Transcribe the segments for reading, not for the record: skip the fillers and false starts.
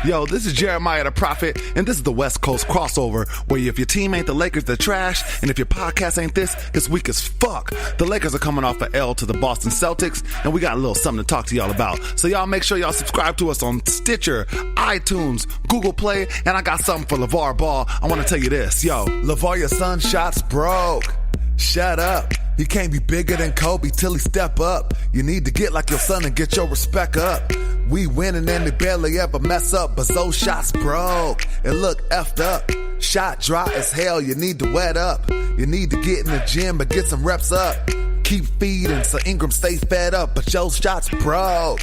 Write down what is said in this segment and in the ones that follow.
Yo, this is Jeremiah the Prophet, and this is the West Coast crossover, where if your team ain't the Lakers, they're trash, and if your podcast ain't this, it's weak as fuck. The Lakers are coming off an L to the Boston Celtics, and we got a little something to talk to y'all about. So y'all make sure y'all subscribe to us on Stitcher, iTunes, Google Play, and I got something for LeVar Ball. I want to tell you this. Yo, LeVar, your son's shots broke. Shut up. He can't be bigger than Kobe till he step up. You need to get like your son and get your respect up. We winning and they barely ever mess up, but those shots broke. It look effed up. Shot dry as hell, you need to wet up. You need to get in the gym but get some reps up. Keep feeding so Ingram stays fed up, but your shots broke.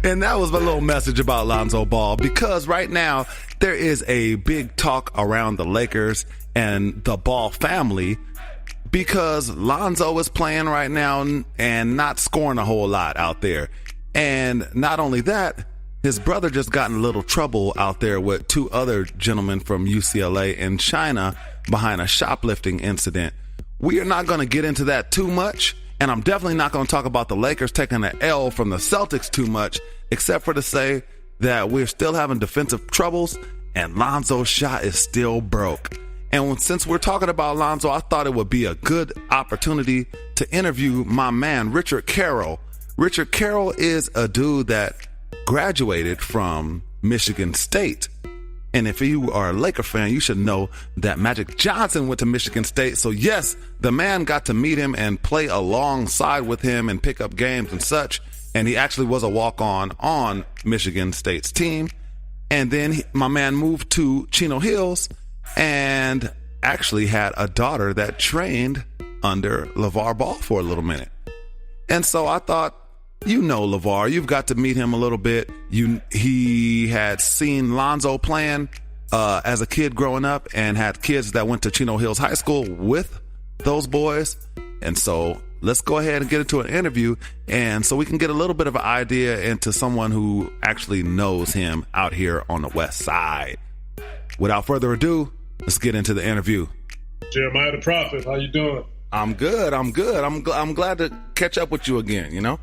And that was my little message about Lonzo Ball, because right now there is a big talk around the Lakers and the Ball family, because Lonzo is playing right now and not scoring a whole lot out there. And not only that, his brother just got in a little trouble out there with two other gentlemen from UCLA in China behind a shoplifting incident. We are not going to get into that too much, and I'm definitely not going to talk about the Lakers taking an L from the Celtics too much, except for to say that we're still having defensive troubles and Lonzo's shot is still broke. And since we're talking about Lonzo, I thought it would be a good opportunity to interview my man, Richard Carroll. Richard Carroll is a dude that graduated from Michigan State. And if you are a Laker fan, you should know that Magic Johnson went to Michigan State. So yes, the man got to meet him and play alongside with him and pick up games and such. And he actually was a walk-on on Michigan State's team. And then my man moved to Chino Hills and actually had a daughter that trained under LeVar Ball for a little minute. And so I thought, you know LeVar, you've got to meet him a little bit. He had seen Lonzo playing as a kid growing up and had kids that went to Chino Hills High School with those boys. And so let's go ahead and get into an interview, and so we can get a little bit of an idea into someone who actually knows him out here on the West Side. Without further ado, let's get into the interview. Jeremiah the Prophet, how you doing? I'm good. I'm glad to catch up with you again, you know?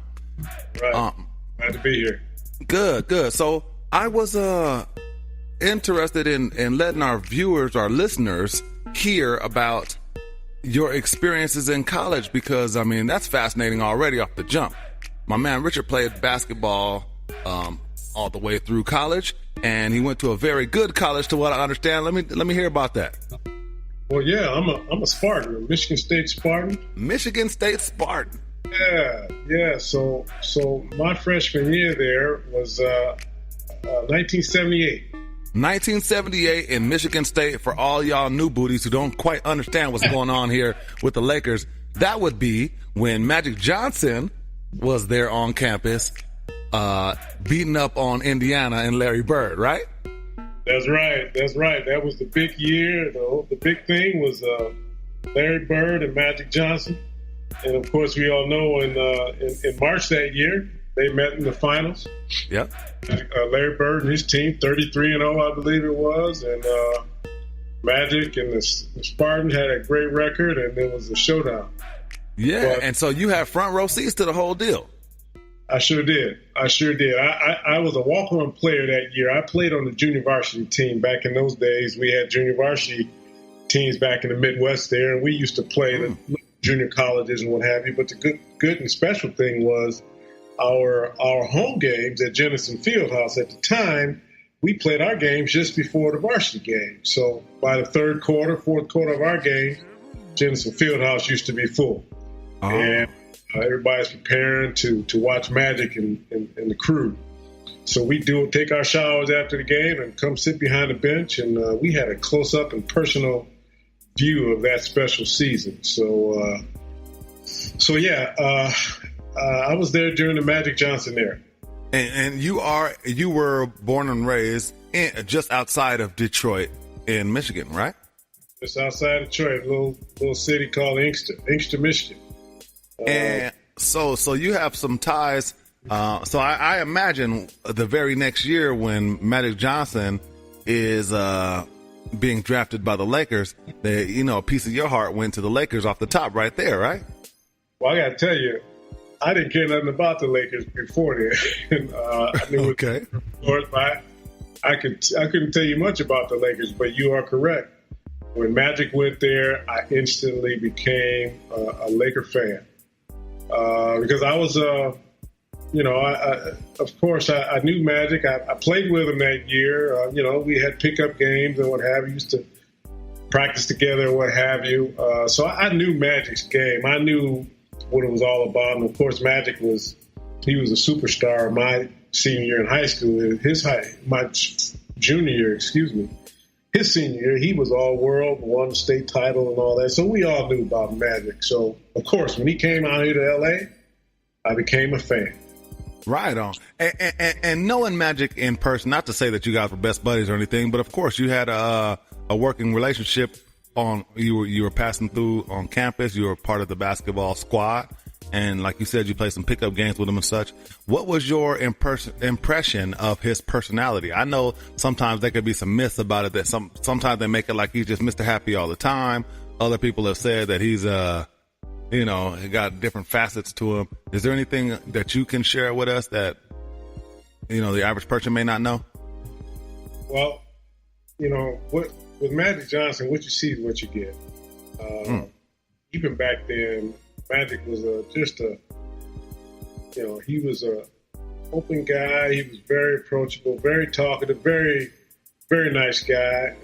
Right. Glad to be here. Good. So I was interested in letting our viewers, our listeners, hear about your experiences in college, because, I mean, that's fascinating already off the jump. My man Richard played basketball all the way through college, and he went to a very good college, to what I understand. Let me hear about that. Well, yeah, I'm a Spartan, a Michigan State Spartan. Michigan State Spartan. Yeah. So my freshman year there was 1978. 1978 in Michigan State. For all y'all new booties who don't quite understand what's going on here with the Lakers, that would be when Magic Johnson was there on campus, beating up on Indiana and Larry Bird, right? That's right. That was the big year. The big thing was Larry Bird and Magic Johnson. And of course, we all know in March that year, they met in the finals. Yep. Larry Bird and his team, 33-0, I believe it was. And Magic and the Spartans had a great record, and it was a showdown. Yeah, and so you had front row seats to the whole deal. I sure did. I was a walk-on player that year. I played on the junior varsity team. Back in those days, we had junior varsity teams back in the Midwest there, and we used to play the junior colleges and what have you. But the good and special thing was our home games at Jennison Fieldhouse. At the time, we played our games just before the varsity game. So by the fourth quarter of our game, Jennison Fieldhouse used to be full. Oh. And everybody's preparing to watch Magic and the crew. So we take our showers after the game and come sit behind the bench, and we had a close-up and personal view of that special season. So I was there during the Magic Johnson era. And you were born and raised just outside of Detroit in Michigan, right? Just outside of Detroit, a little city called Inkster, Michigan. And so you have some ties. So I imagine the very next year when Magic Johnson is being drafted by the Lakers, a piece of your heart went to the Lakers off the top right there, right? Well, I got to tell you, I didn't care nothing about the Lakers before then. I knew okay. But I couldn't tell you much about the Lakers, but you are correct. When Magic went there, I instantly became a Laker fan because I was, of course, I knew Magic. I played with him that year. We had pickup games and what have you. Used to practice together and what have you. So I knew Magic's game. I knew what it was all about. And, of course, Magic was a superstar my senior year in high school. My junior year, his senior year, he was all-world, won the state title and all that. So we all knew about Magic. So, of course, when he came out here to L.A., I became a fan. Right on. And knowing Magic in person, not to say that you guys were best buddies or anything, but, of course, you had a working relationship. You were passing through on campus. You were part of the basketball squad. And like you said, you played some pickup games with him and such. What was your impression of his personality? I know sometimes there could be some myths about it that sometimes they make it like he's just Mr. Happy all the time. Other people have said that he's, he got different facets to him. Is there anything that you can share with us that, the average person may not know? Well, with Magic Johnson, what you see is what you get. Even back then, Magic was he was a open guy. He was very approachable, very talkative, very, very nice guy.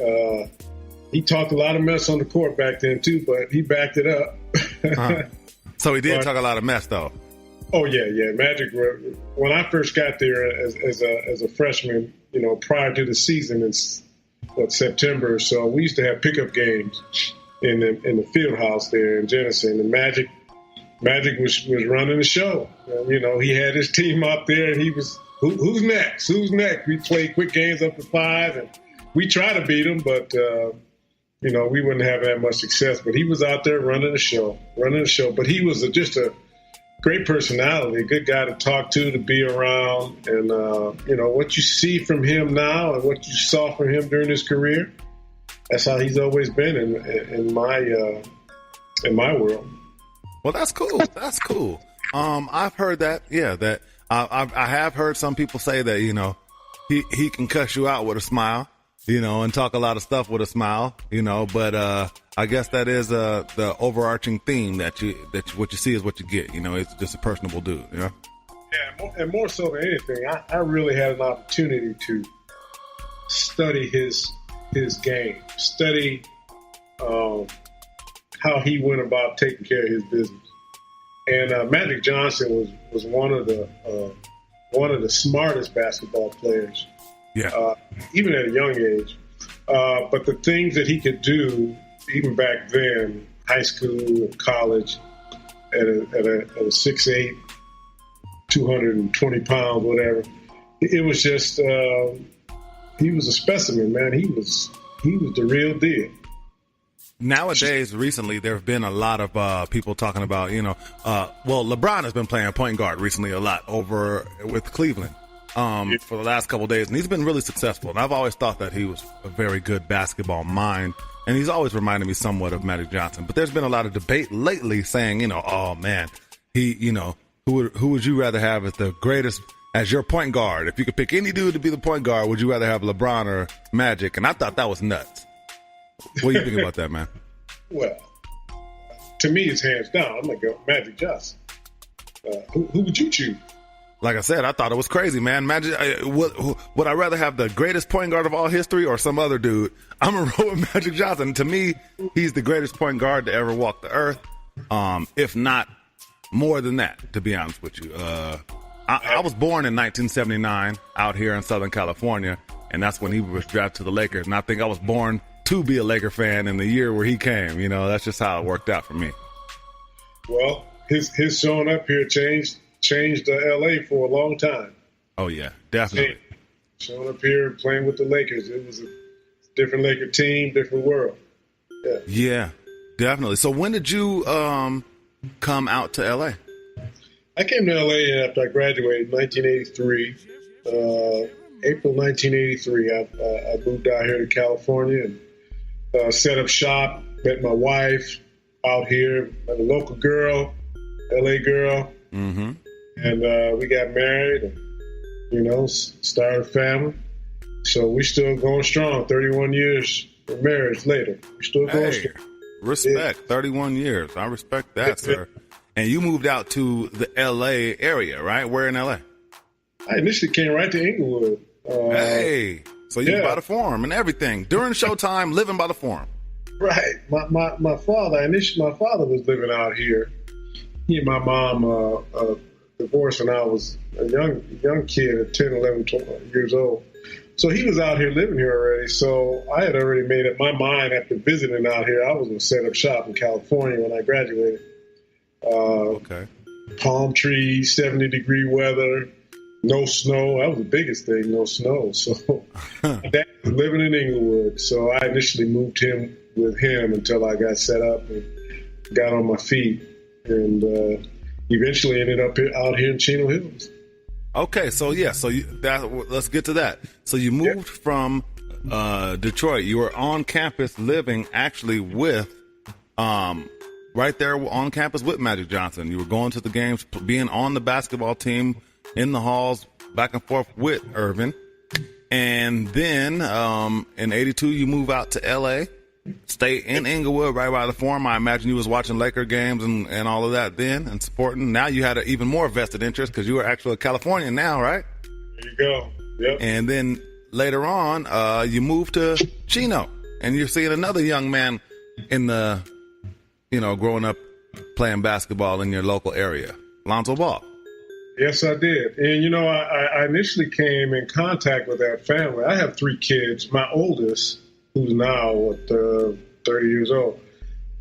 He talked a lot of mess on the court back then too, but he backed it up. So he did talk a lot of mess though. Oh yeah. Magic. When I first got there as a freshman, prior to the season in September or so, we used to have pickup games in the field house there in Jenison, and Magic was running the show. He had his team out there, and he was, who's next? Who's next? We played quick games up to 5, and we tried to beat him, but, we wouldn't have that much success. But he was out there running the show. But he was just a great personality, a good guy to talk to be around. And, what you see from him now and what you saw from him during his career, that's how he's always been in my world. Well, that's cool. That's cool. I've heard that. Yeah, that I have heard some people say that he can cuss you out with a smile, and talk a lot of stuff with a smile, But I guess that is the overarching theme that what you see is what you get. It's just a personable dude. Yeah, and more so than anything, I really had an opportunity to study his game, study how he went about taking care of his business. And Magic Johnson was one of the smartest basketball players, even at a young age. But the things that he could do, even back then, high school and college, at a 6'8", 220 pounds, whatever, it was just he was a specimen, man. He was the real deal. Nowadays, recently, there have been a lot of people talking about, LeBron has been playing point guard recently a lot over with Cleveland for the last couple of days, and he's been really successful. And I've always thought that he was a very good basketball mind, and he's always reminded me somewhat of Magic Johnson. But there's been a lot of debate lately saying, oh man, who would you rather have as the greatest as your point guard? If you could pick any dude to be the point guard, would you rather have LeBron or Magic? And I thought that was nuts. What do you think about that, man? Well, to me, it's hands down. I'm going to go Magic Johnson. Who would you choose? Like I said, I thought it was crazy, man. Magic. Would I rather have the greatest point guard of all history or some other dude? I'm going to roll with Magic Johnson. To me, he's the greatest point guard to ever walk the earth, if not more than that, to be honest with you. I was born in 1979 out here in Southern California, and that's when he was drafted to the Lakers. And I think I was born to be a Laker fan in the year where he came. That's just how it worked out for me. Well, his showing up here changed L.A. for a long time. Oh, yeah, definitely. Showing up here and playing with the Lakers. It was a different Laker team, different world. Yeah, definitely. So when did you come out to L.A.? I came to L.A. after I graduated in 1983. April 1983, I moved out here to California and set up shop, met my wife out here, met a local girl, LA girl, Mm-hmm. And we got married and, started a family. So we still going strong. 31 years of marriage later. We're still going strong. Respect. Yeah. 31 years. I respect that, sir. And you moved out to the L.A. area, right? Where in L.A.? I initially came right to Inglewood. So you by the Forum and everything. During showtime, living by the Forum. Right. My father was living out here. He and my mom divorced when I was a young kid at 10, 11, 12 years old. So he was out here living here already. So I had already made up my mind after visiting out here. I was going to set up shop in California when I graduated. Okay. Palm trees, 70-degree weather, no snow. That was the biggest thing, no snow. So my dad was living in Inglewood. So I initially moved in with him until I got set up and got on my feet. And eventually ended up out here in Chino Hills. Okay, so let's get to that. So you moved from Detroit. You were on campus living actually with, right there on campus with Magic Johnson. You were going to the games, being on the basketball team, in the halls, back and forth with Irvin. And then in 82, you move out to L.A., stay in Inglewood, right by the Forum. I imagine you was watching Laker games and all of that then and supporting. Now you had an even more vested interest because you were actually a Californian now, right? There you go. Yep. And then later on, you moved to Chino, and you're seeing another young man in the, growing up playing basketball in your local area, Lonzo Ball. Yes, I did. And, I initially came in contact with that family. I have 3 kids. My oldest, who's now 30 years old.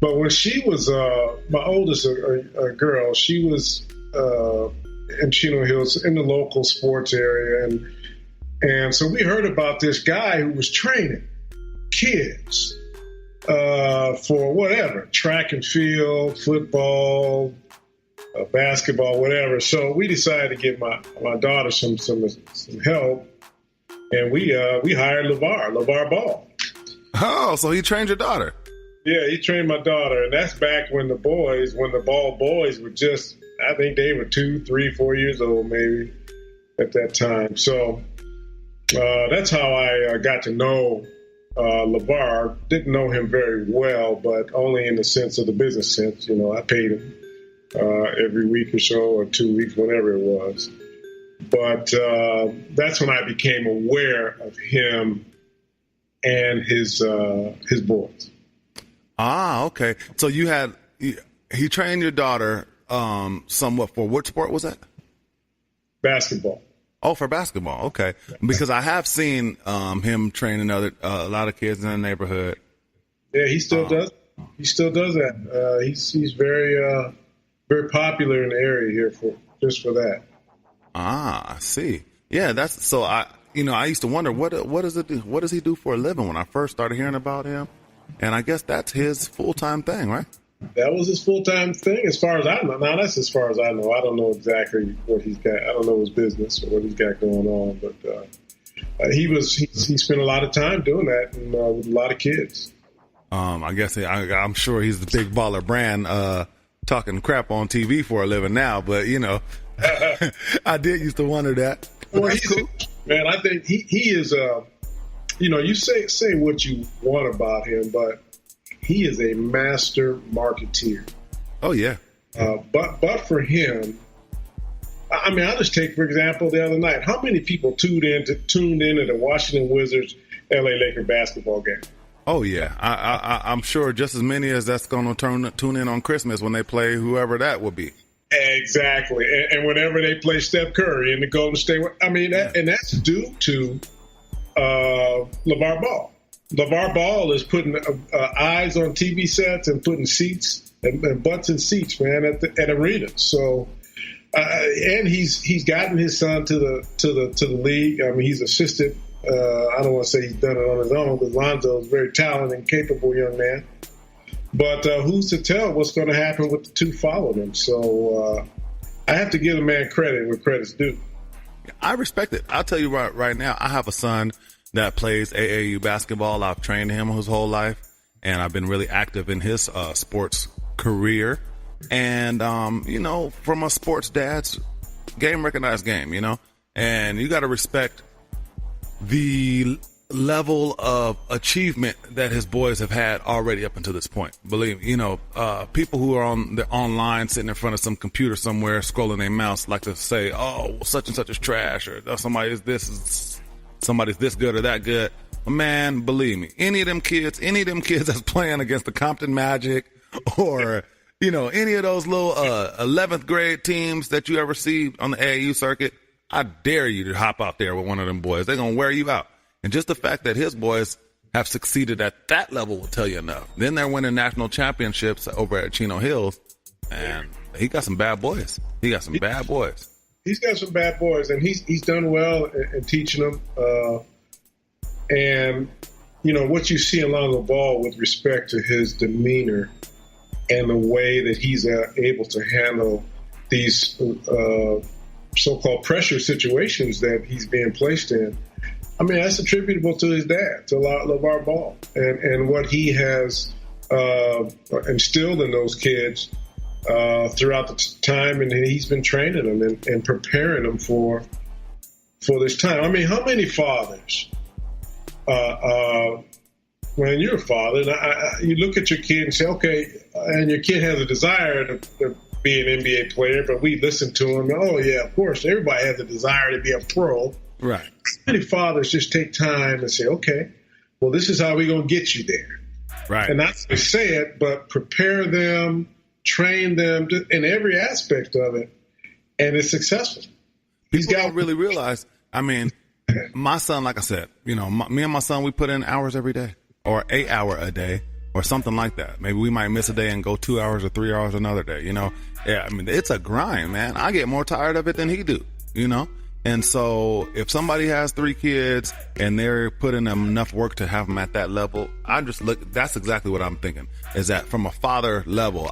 But when she was, my oldest, a girl, she was in Chino Hills in the local sports area. And so we heard about this guy who was training kids for whatever, track and field, football, basketball, whatever. So we decided to give my daughter some help. And we hired LeVar Ball. Oh, so he trained your daughter? Yeah, he trained my daughter, and that's back when the Ball boys were just, I think they were 2, 3, 4 years old maybe at that time. So that's how I got to know LeVar. Didn't know him very well, but only in the sense of the business sense. I paid him every week or so, or 2 weeks, whatever it was. But that's when I became aware of him and his boys. Ah, okay. So he trained your daughter somewhat for what sport was that? Basketball. Oh, for basketball. Okay. Because I have seen him training a lot of kids in the neighborhood. Yeah, he still does. He still does that. He's very very popular in the area here for that. Ah, I see. Yeah, that's so. I used to wonder what does he do for a living when I first started hearing about him, and I guess that's his full-time thing, right? That was his full-time thing, as far as I know. Now that's as far as I know. I don't know exactly what he's got. I don't know his business or what he's got going on, but he spent a lot of time doing that and with a lot of kids. I guess I'm sure he's the big baller brand talking crap on TV for a living now, but I did used to wonder that. Well, that's cool. Man, I think he is you say what you want about him, but he is a master marketeer. Oh yeah. But for him, I mean, I'll just take for example the other night. How many people tuned in to the Washington Wizards LA Laker basketball game? Oh yeah, I'm sure just as many as that's going to tune in on Christmas when they play whoever that will be. Exactly, and whenever they play Steph Curry in the Golden State, I mean, and that's due to LeVar Ball. LeVar Ball is putting eyes on TV sets and putting seats and butts in seats, man, at arenas. So, and he's gotten his son to the league. I mean, he's assisted. I don't want to say he's done it on his own because Lonzo is a very talented and capable young man. But who's to tell what's going to happen with the two following him? So I have to give the man credit where credit's due. I respect it. I'll tell you right now, I have a son that plays AAU basketball. I've trained him his whole life, and I've been really active in his sports career. And, from a sports dad's game recognized game, and you got to respect the level of achievement that his boys have had already up until this point. Believe me, people who are online sitting in front of some computer somewhere scrolling their mouse like to say, oh, such and such is trash, or oh, somebody's this good or that good. Man, believe me, any of them kids that's playing against the Compton Magic or, any of those little 11th grade teams that you ever see on the AAU circuit, I dare you to hop out there with one of them boys. They're going to wear you out. And just the fact that his boys have succeeded at that level will tell you enough. Then they're winning national championships over at Chino Hills, and he got some bad boys. He's got some bad boys, and he's done well in teaching them. And what you see in Lonzo Ball with respect to his demeanor and the way that he's able to handle these so-called pressure situations that he's being placed in. I mean, that's attributable to his dad, to LeVar Ball, and what he has instilled in those kids throughout the time, and he's been training them and preparing them for this time. I mean, how many fathers, when you're a father, you look at your kid and say, okay, and your kid has a desire to be an NBA player, but we listen to him. Oh, yeah, of course, everybody has a desire to be a pro. Right. Many fathers just take time and say, okay, well, this is how we're going to get you there. Right. And not to say it, but prepare them, train them in every aspect of it, and it's successful. People don't really realize, I mean, my son, like I said, me and my son, we put in hours every day, or 8 hour a day, or something like that. Maybe we might miss a day and go 2 hours or 3 hours another day, Yeah, I mean, it's a grind, man. I get more tired of it than he do, And so if somebody has 3 kids and they're putting enough work to have them at that level, that's exactly what I'm thinking, is that from a father level,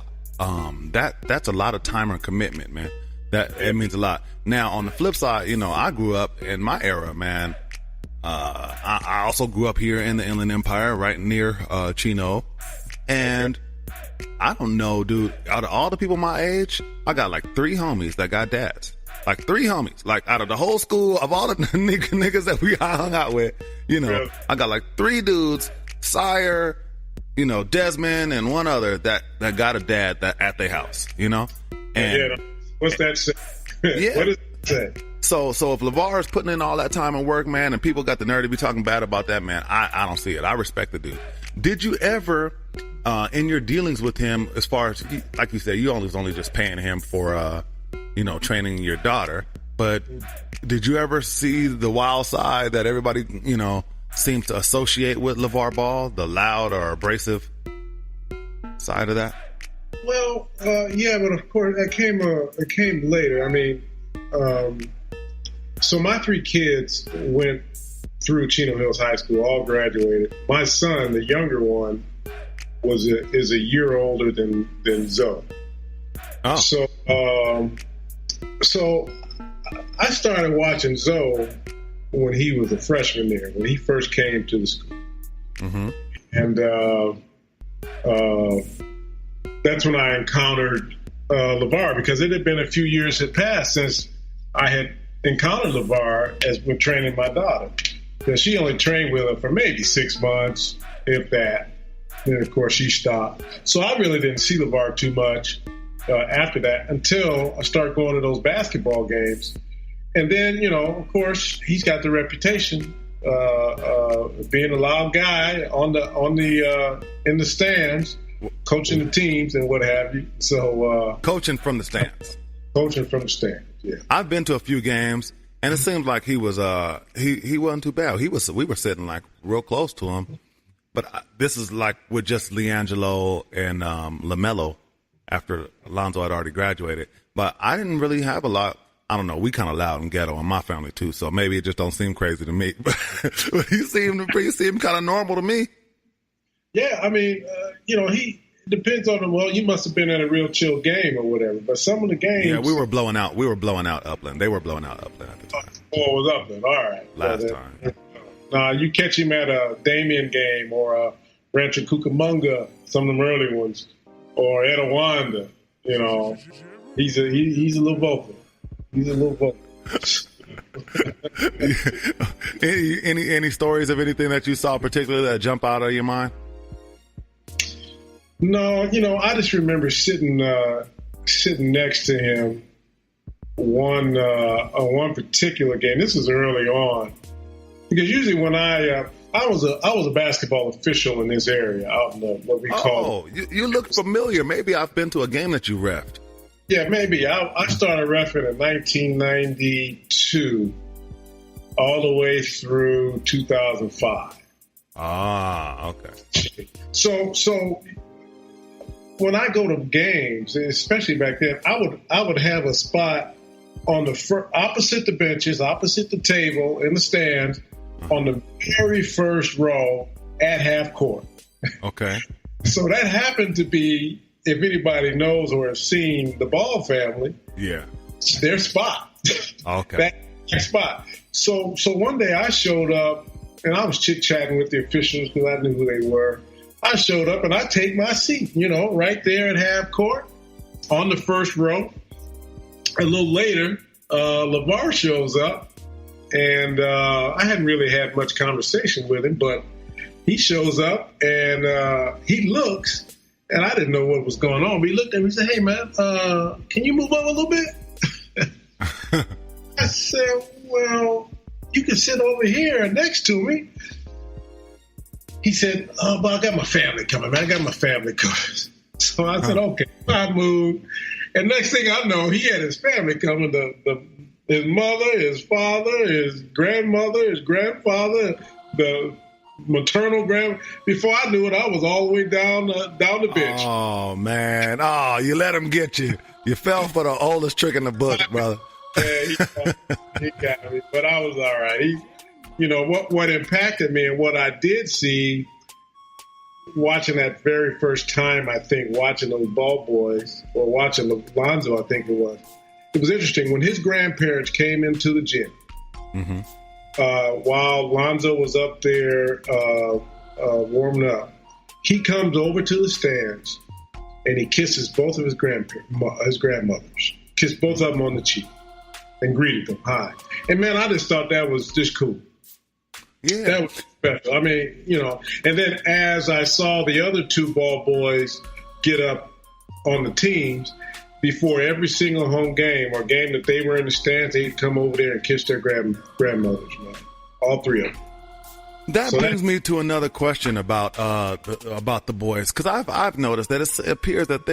that's a lot of time and commitment, man. It means a lot. Now, on the flip side, I grew up in my era, man. I also grew up here in the Inland Empire, right near Chino. And I don't know, dude, out of all the people my age, I got like 3 homies that got dads. Like 3 homies, like out of the whole school of all the niggas that we hung out with, I got like 3 dudes, Sire, Desmond, and one other that got a dad at their house, And what's that say? Yeah. What does it say? So if LeVar is putting in all that time and work, man, and people got the nerve to be talking bad about that, man, I don't see it. I respect the dude. Did you ever, in your dealings with him, as far as, like you said, you was only just paying him for, training your daughter, but did you ever see the wild side that everybody, seems to associate with LeVar Ball, the loud or abrasive side of that? Well, yeah, but of course it came later. I mean, so my 3 kids went through Chino Hills High School, all graduated. My son, the younger one, is a year older than Zoe. Oh. So I started watching Zoe when he was a freshman there, when he first came to the school. Mm-hmm. And that's when I encountered LeVar, because it had been a few years had passed since I had encountered LeVar as when training my daughter. Because she only trained with him for maybe 6 months, if that. Then, of course, she stopped. So I really didn't see LeVar too much after that until I started going to those basketball games. And then, of course, he's got the reputation being a loud guy in the stands, coaching the teams and what have you. So coaching from the stands. Yeah. I've been to a few games, and it seemed like he was he wasn't too bad. We were sitting like real close to him. But this is like with just LiAngelo and LaMelo after Lonzo had already graduated. But I didn't really have a lot. I don't know. We kind of loud and ghetto in my family too, so maybe it just don't seem crazy to me. But he seemed kind of normal to me. Yeah, I mean, he depends on him. Well, you must have been at a real chill game or whatever. But some of the games, yeah, we were blowing out Upland. They were blowing out Upland at the time. Oh, it was Upland. All right. Last time. You catch him at a Damien game or a Rancho Cucamonga, some of them early ones, or Etowanda. You know, he's a little vocal. He's a little vocal. Any stories of anything that you saw particularly that jump out of your mind? No, I just remember sitting next to him on one particular game. This was early on, because usually when I was a basketball official in this area out in what we call. Oh, you look familiar. Maybe I've been to a game that you reffed. Yeah, maybe. I started reffing in 1992 all the way through 2005. Ah, okay. So when I go to games, especially back then, I would have a spot on the opposite the benches, opposite the table in the stands, on the very first row at half court. Okay. So that happened to be, if anybody knows or has seen the Ball family, yeah, their spot. Okay. that spot. So one day I showed up and I was chit-chatting with the officials because I knew who they were. I showed up and I take my seat, right there at half court on the first row. A little later, LeVar shows up, and I hadn't really had much conversation with him, but he shows up and he looks, and I didn't know what was going on. But he looked at me and said, "Hey, man, can you move up a little bit?" I said, "Well, you can sit over here next to me." He said, "Oh, but I got my family coming, man. I got my family coming." So I said, "Okay." I moved. And next thing I know, he had his family coming, his mother, his father, his grandmother, his grandfather, the maternal Before I knew it, I was all the way down the bench. Oh, man. Oh, you let him get you. You fell for the oldest trick in the book, brother. Yeah, he got me. But I was all right. What impacted me and what I did see watching that very first time, I think, watching those Ball boys, or watching Lonzo, I think it was interesting. When his grandparents came into the gym, mm-hmm. While Lonzo was up there warming up, he comes over to the stands and he kisses both of his grandmothers, kissed both of them on the cheek and greeted them. Hi. And man, I just thought that was just cool. Yeah. That was special. I mean, and then as I saw the other two Ball boys get up on the teams, before every single home game or game that they were in the stands, they'd come over there and kiss their grandmothers, man. All three of them. That brings me to another question about the boys, because I've noticed that it appears that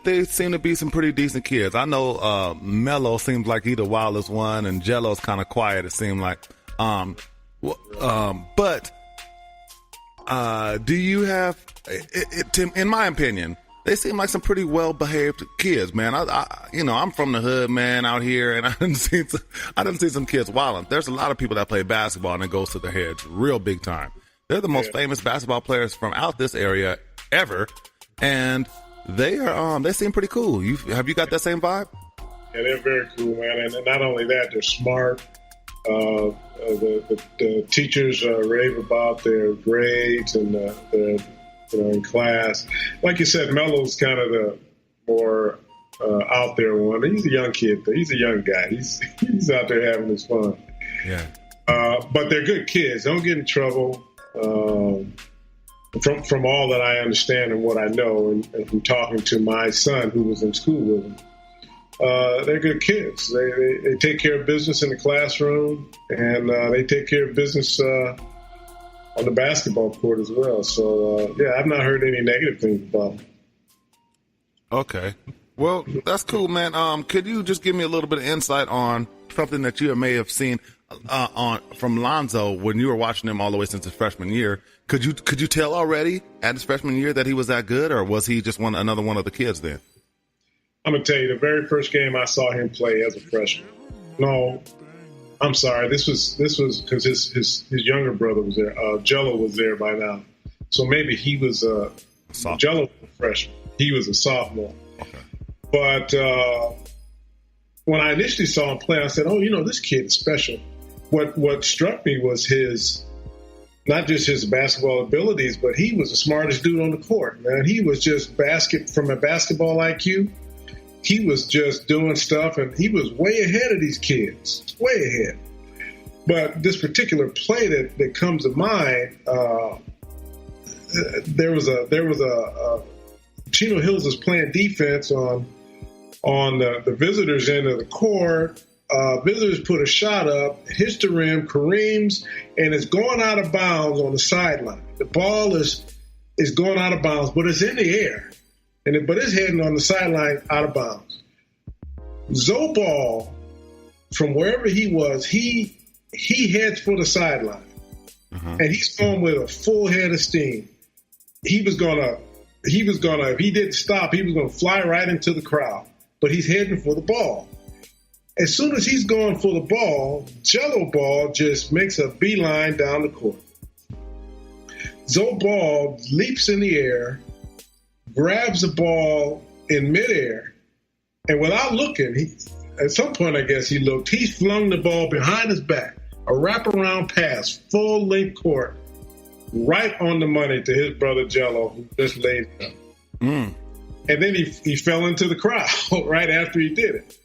they seem to be some pretty decent kids. I know Melo seems like he's the wildest one, and Jello's kind of quiet, it seemed like. But do you have, in my opinion, they seem like some pretty well-behaved kids, man. I'm from the hood, man, out here, and I didn't see some kids wilding. There's a lot of people that play basketball and it goes to their heads real big time. They're the most famous basketball players from out this area ever, and they seem pretty cool. Have you got that same vibe? Yeah, they're very cool, man. And not only that, they're smart. The teachers rave about their grades and their in class. Like you said, Melo's kind of the more out there one. He's a young kid, though. He's a young guy. He's out there having his fun. Yeah. But they're good kids. Don't get in trouble. From all that I understand and what I know, and from talking to my son who was in school with him, they're good kids. They take care of business in the classroom, and they take care of business on the basketball court as well. So, I've not heard any negative things about them. Okay. Well, that's cool, man. Could you just give me a little bit of insight on something that you may have seen from Lonzo when you were watching him all the way since his freshman year? Could you tell already at his freshman year that he was that good, or was he just another one of the kids then? I'm going to tell you, the very first game I saw him play as a freshman. No, I'm sorry. This was because his younger brother was there. Jello was there by now. So maybe he was Jello was a freshman. He was a sophomore. Okay. But when I initially saw him play, I said, "Oh, this kid is special." What struck me was his not just his basketball abilities, but he was the smartest dude on the court, man. He was just from a basketball IQ. He was just doing stuff, and he was way ahead of these kids, way ahead. But this particular play that comes to mind, there was a Chino Hills was playing defense on the visitors' end of the court. Visitors put a shot up, hits the rim, careens, and it's going out of bounds on the sideline. The ball is going out of bounds, but it's in the air, but it's heading on the sideline out of bounds. Lonzo Ball, from wherever he was, he heads for the sideline, and he's going with a full head of steam. He was gonna, if he didn't stop, he was gonna fly right into the crowd. But he's heading for the ball. As soon as he's going for the ball, Jello Ball just makes a beeline down the court. Lonzo Ball leaps in the air, grabs the ball in midair, and without looking, at some point I guess he looked, he flung the ball behind his back, a wraparound pass, full length court, right on the money to his brother Jello, who just laid it up. And then he fell into the crowd right after he did it.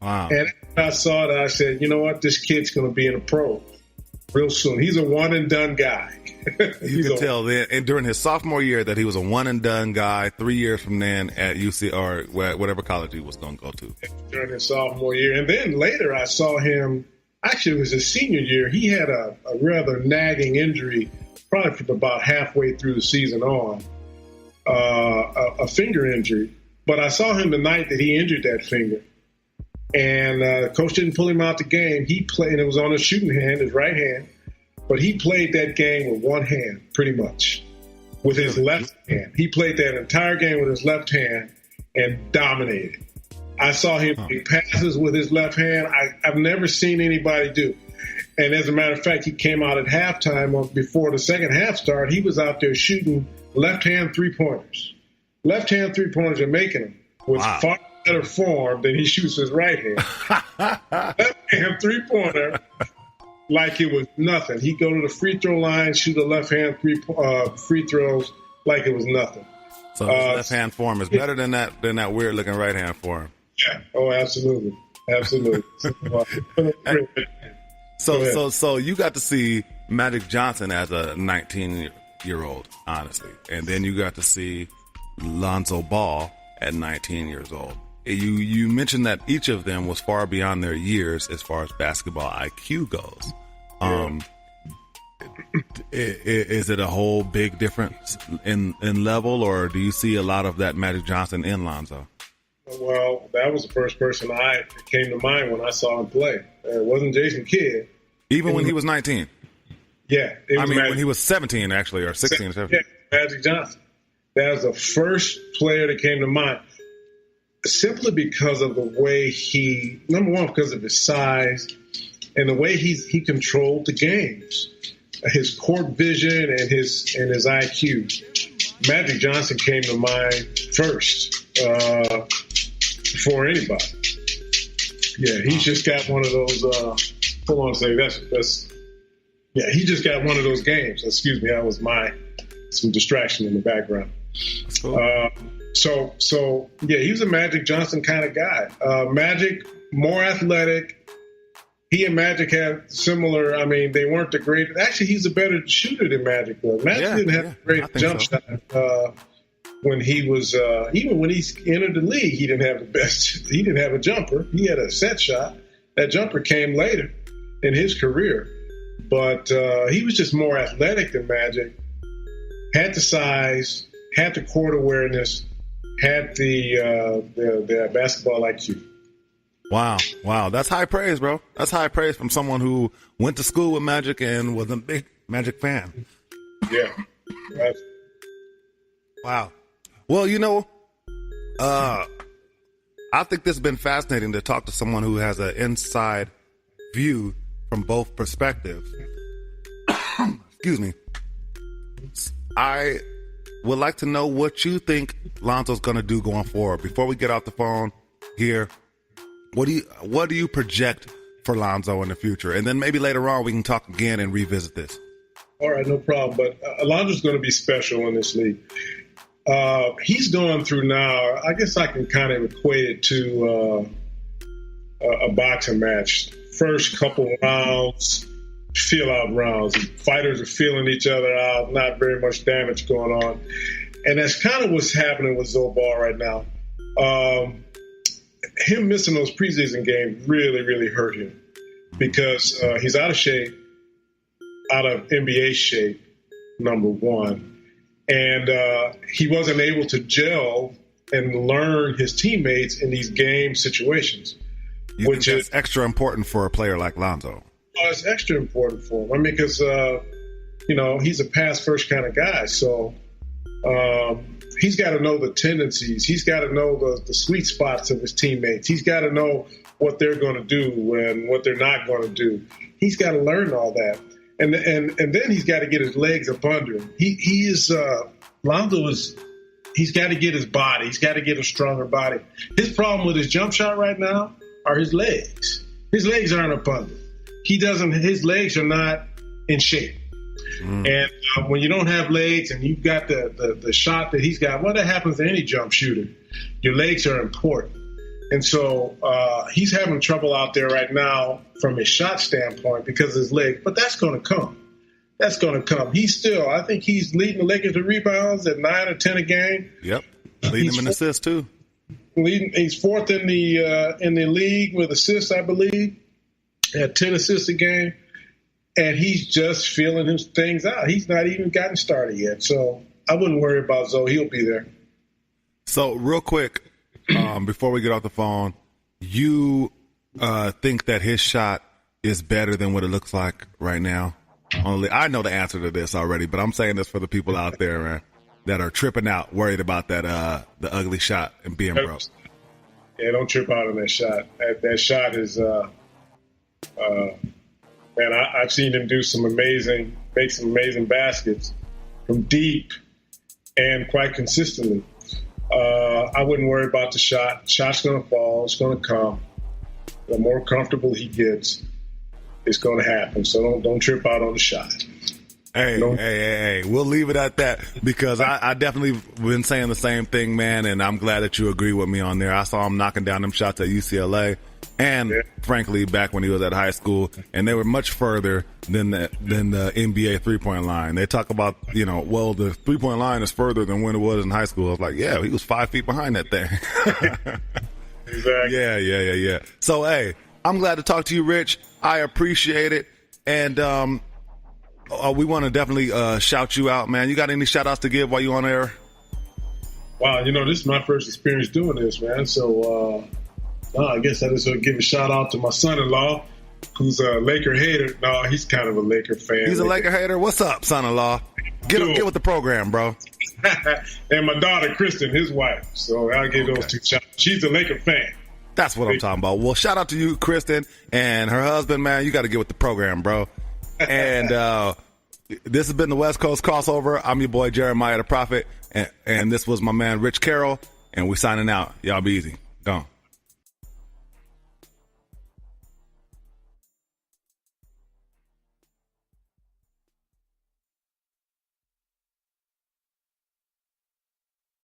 Wow. And I saw that, I said, you know what, this kid's going to be in a pro real soon. He's a one-and-done guy. You could tell then, and during his sophomore year that he was a one-and-done guy. 3 years from then at UC or whatever college he was going to go to. During his sophomore year. And then later I saw him, actually it was his senior year, he had a rather nagging injury, probably from about halfway through the season on. A finger injury, but I saw him the night that he injured that finger, and coach didn't pull him out the game. He played, and it was on his shooting hand, his right hand, but he played that game with one hand, pretty much, with his left hand. He played that entire game with his left hand and dominated. I saw him make passes with his left hand I've never seen anybody do. And as a matter of fact, he came out at halftime before the second half started. He was out there shooting left-hand three-pointers. Left-hand three-pointers and making them with far better form than he shoots his right hand. Left-hand three-pointer like it was nothing. He'd go to the free throw line, shoot a left-hand free throws like it was nothing. So his left-hand form is better than that weird-looking right-hand form. Yeah. Oh, absolutely. Absolutely. So you got to see Magic Johnson as a 19-year-old, honestly. And then you got to see Lonzo Ball at 19 years old. You mentioned that each of them was far beyond their years as far as basketball IQ goes. Is it a whole big difference in level, or do you see a lot of that Magic Johnson in Lonzo? Well, that was the first person that came to mind when I saw him play. It wasn't Jason Kidd. Even when he was 19? Yeah. When he was 17, actually, or 16 or 17. Yeah, Magic Johnson. That was the first player that came to mind. Simply because of the way number one, because of his size and the way he controlled the games, his court vision and his IQ. Magic Johnson came to mind first before anybody. Yeah, he's just got one of those. Hold on a second. He just got one of those games. Excuse me, that was some distraction in the background. That's cool. So he was a Magic Johnson kind of guy. Magic, more athletic. He and Magic had similar. I mean, they weren't the great. Actually, he's a better shooter than Magic was. Magic didn't have a great jump shot when he was. Even when he entered the league, he didn't have the best. He didn't have a jumper. He had a set shot. That jumper came later in his career, but he was just more athletic than Magic. Had the size, had the court awareness, had the basketball IQ. Wow. That's high praise, bro. That's high praise from someone who went to school with Magic and was a big Magic fan. Yeah. Right. Wow. Well, I think this has been fascinating to talk to someone who has an inside view from both perspectives. Excuse me. I would like to know what you think Lonzo's going to do going forward. Before we get off the phone here, what do you project for Lonzo in the future? And then maybe later on we can talk again and revisit this. All right, no problem. But Alonzo's going to be special in this league. He's going through now, I guess I can kind of equate it to a boxing match. First couple rounds, feel-out rounds. Fighters are feeling each other out, not very much damage going on. And that's kind of what's happening with Lonzo Ball right now. Him missing those preseason games really, really hurt him because he's out of shape, out of NBA shape, number one. And he wasn't able to gel and learn his teammates in these game situations. Which is extra important for a player like Lonzo. Oh, it's extra important for him. I mean, because, he's a pass-first kind of guy. So he's got to know the tendencies. He's got to know the sweet spots of his teammates. He's got to know what they're going to do and what they're not going to do. He's got to learn all that. And then he's got to get his legs up under him. Lonzo he's got to get his body. He's got to get a stronger body. His problem with his jump shot right now are his legs. His legs aren't up under. His legs are not in shape. And when you don't have legs and you've got the shot that he's got, well, that happens to any jump shooter. Your legs are important. And so he's having trouble out there right now from a shot standpoint because of his legs. But that's going to come. That's going to come. I think he's leading the Lakers in rebounds at 9 or 10 a game. Yep. Leading them in assists, too. He's fourth in the league with assists, I believe. Had 10 assists a game. And he's just feeling his things out. He's not even gotten started yet. So I wouldn't worry about Zoe. He'll be there. So real quick, before we get off the phone, you think that his shot is better than what it looks like right now? I know the answer to this already, but I'm saying this for the people out there, man, that are tripping out, worried about that the ugly shot and being broke. Yeah, don't trip out on that shot. That shot is man, I've seen him make some amazing baskets from deep and quite consistently. I wouldn't worry about the shot. Shot's going to fall. It's going to come. The more comfortable he gets, it's going to happen. So don't trip out on the shot. Hey, we'll leave it at that because I definitely been saying the same thing, man, and I'm glad that you agree with me on there. I saw him knocking down them shots at UCLA and, frankly, back when he was at high school, and they were much further than the NBA three-point line. They talk about, the three-point line is further than when it was in high school. I was like, yeah, he was 5 feet behind that thing. Exactly. Yeah. So, hey, I'm glad to talk to you, Rich. I appreciate it, and we want to definitely shout you out, man. You got any shout-outs to give while you're on air? Wow, this is my first experience doing this, man. So, I guess I just want to give a shout-out to my son-in-law, who's a Laker hater. No, he's kind of a Laker fan. He's a Laker hater? What's up, son-in-law? Get with the program, bro. And my daughter, Kristen, his wife. So I'll give those two shout-outs. She's a Laker fan. That's what I'm talking about. Well, shout out to you, Kristen, and her husband, man. You got to get with the program, bro. And this has been the West Coast Crossover. I'm your boy, Jeremiah the Prophet, and this was my man, Rich Carroll, and we signing out. Y'all be easy. Gone.